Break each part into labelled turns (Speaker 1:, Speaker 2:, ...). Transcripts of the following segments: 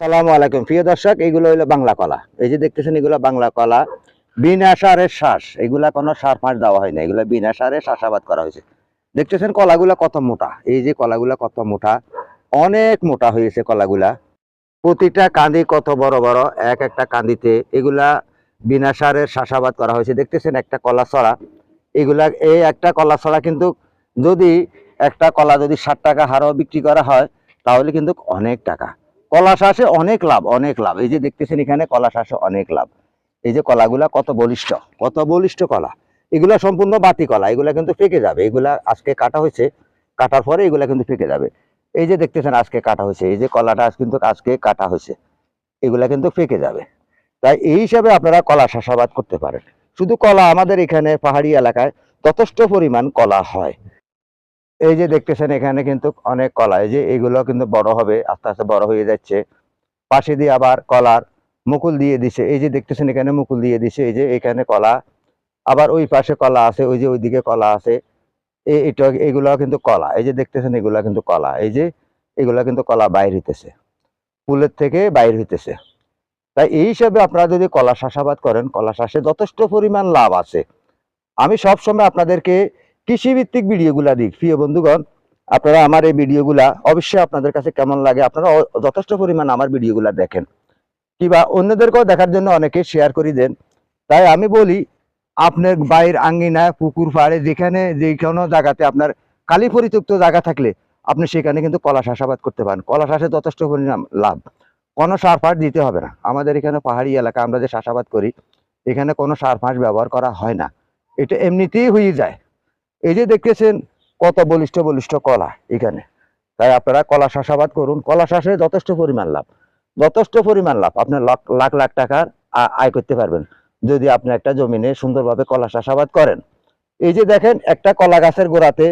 Speaker 1: সালামু আলাইকুম প্রিয় দর্শক, এইগুলো হলো বাংলা কলা। এই যে দেখতেছেন, এগুলো বাংলা কলা, বিনা সারের শ্বাস। এগুলা কোনো সার ফাঁস দেওয়া হয় না, এগুলো বিনা সারে চাষাবাদ করা হয়েছে। দেখতেছেন কলাগুলা কত মোটা, এই যে কলাগুলা কত মোটা, অনেক মোটা হয়েছে কলাগুলা। প্রতিটা কাঁদি কত বড় বড়, এক একটা কাঁদিতে এগুলা বিনা সারের চাষাবাদ করা হয়েছে। দেখতেছেন একটা কলা ছড়া, এগুলা এই একটা কলা ছড়া কিন্তু যদি একটা কলা যদি 60 টাকা হারও বিক্রি করা হয় তাহলে কিন্তু অনেক টাকা। কলা চাষে অনেক লাভ, অনেক লাভ। এই যে দেখতেছেন এখানে কলা চাষে অনেক লাভ। এই যে কলাগুলা কত বলিষ্ঠ, কত বলিষ্ঠ কলা। এগুলা সম্পূর্ণ বাতি কলা, এগুলা কিন্তু পেকে যাবে। এগুলা আজকে কাটা হয়েছে, কাটার পরে এগুলা কিন্তু পেকে যাবে। এই যে দেখতেছেন আজকে কাটা হয়েছে, এই যে কলাটা কিন্তু আজকে কাটা হয়েছে, এগুলা কিন্তু পেকে যাবে। তাই এই হিসাবে আপনারা কলা চাষাবাদ করতে পারেন। শুধু কলা, আমাদের এখানে পাহাড়ি এলাকায় যথেষ্ট পরিমাণ কলা হয়। এই যে দেখতেছেন এখানে কিন্তু অনেক কলা, এই যে এগুলো কিন্তু বড় হবে, আস্তে আস্তে বড় হয়ে যাচ্ছে। পাশে দিয়ে আবার কলার মুকুল দিয়ে দিছে, এই যে দেখতেছেন এখানে মুকুল দিয়ে দিছে। এই যে এখানে কলা, আবার ওই পাশে কলা আছে, ওই যে ওইদিকে কলা আছে। এটা এগুলো কিন্তু কলা, এই যে দেখতেছেন এগুলা কিন্তু কলা। এই যে এগুলা কিন্তু কলা বাইর হইতেছে, ফুলের থেকে বাইর হইতেছে। তাই এই হিসাবে আপনারা যদি কলা চাষাবাদ করেন, কলা চাষে যথেষ্ট পরিমাণ লাভ আছে। আমি সবসময় আপনাদেরকে কৃষিভিত্তিক ভিডিওগুলা দিই। প্রিয় বন্ধুগণ, আপনারা আমার এই ভিডিওগুলা অবশ্যই আপনাদের কাছে কেমন লাগে, আপনারা যথেষ্ট পরিমাণ আমার ভিডিওগুলা দেখেন, কিংবা অন্যদেরকেও দেখার জন্য অনেকে শেয়ার করে দেন। তাই আমি বলি, আপনার বাইরের আঙ্গিনায়, পুকুর পাড়ে, যেখানে যে কোনো জায়গাতে আপনার কালি পরিত্যক্ত জায়গা থাকলে আপনি সেখানে কিন্তু কলা চাষাবাদ করতে পারেন। কলা চাষে যথেষ্ট পরিমাণ লাভ, কোনো সার ফাঁস দিতে হবে না। আমাদের এখানে পাহাড়ি এলাকা, আমরা যে চাষাবাদ করি এখানে কোনো সার ফাঁস ব্যবহার করা হয় না, এটা এমনিতেই হয়ে যায়। এই যে দেখতেছেন কত বলিষ্ঠ বলিষ্ঠ কলা এখানে। তাই আপনারা কলা চাষাবাদ করুন, কলা চাষে যথেষ্ট পরিমাণ লাভ, যথেষ্ট পরিমাণ লাভ। আপনার লাখ লাখ লাখ টাকার আয় করতে পারবেন যদি আপনি একটা জমিনে সুন্দরভাবে কলা চাষাবাদ করেন। এই যে দেখেন একটা কলা গাছের গোড়াতে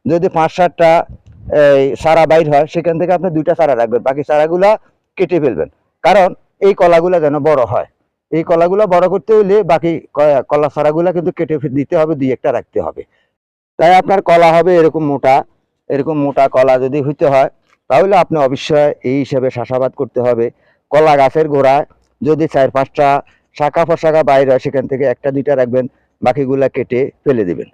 Speaker 1: যদি 5-7টা চারা বাইর হয়, সেখান থেকে আপনি 2টা চারা রাখবেন, বাকি চারাগুলা কেটে ফেলবেন। কারণ এই কলাগুলা যেন বড় হয়, এই কলাগুলা বড় করতে হইলে বাকি কলা চারাগুলা কিন্তু কেটে দিতে হবে, 2-1টা রাখতে হবে। তাই আপনার কলা হবে এরকম মোটা, এরকম মোটা কলা যদি হইতে হয় তাহলে আপনি অবশ্যই এই হিসেবে চাষাবাদ করতে হবে। কলা গাছের গোড়ায় যদি 4-5টা শাখা প্রশাখা বাইর হয়, সেখান থেকে 1-2টা রাখবেন, বাকিগুলা কেটে ফেলে দিবেন।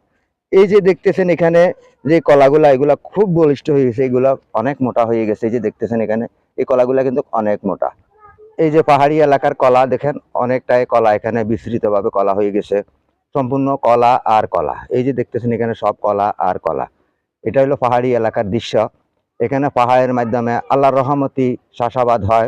Speaker 1: এই যে দেখতেছেন এখানে যে কলাগুলা, এগুলা খুব বলিষ্ঠ হয়ে গেছে, এগুলা অনেক মোটা হয়ে গেছে। এই যে দেখতেছেন এখানে এই কলাগুলা কিন্তু অনেক মোটা। এই যে পাহাড়ি এলাকার কলা দেখেন, অনেকটাই কলা এখানে বিস্তৃতভাবে কলা হয়ে গেছে, সম্পূর্ণ কলা আর কলা। এই যে দেখতেছেন এখানে সব কলা আর কলা। এটা হলো পাহাড়ি এলাকার দৃশ্য। এখানে পাহাড়ের মাধ্যমে আল্লাহর রহমতি চাষাবাদ হয়।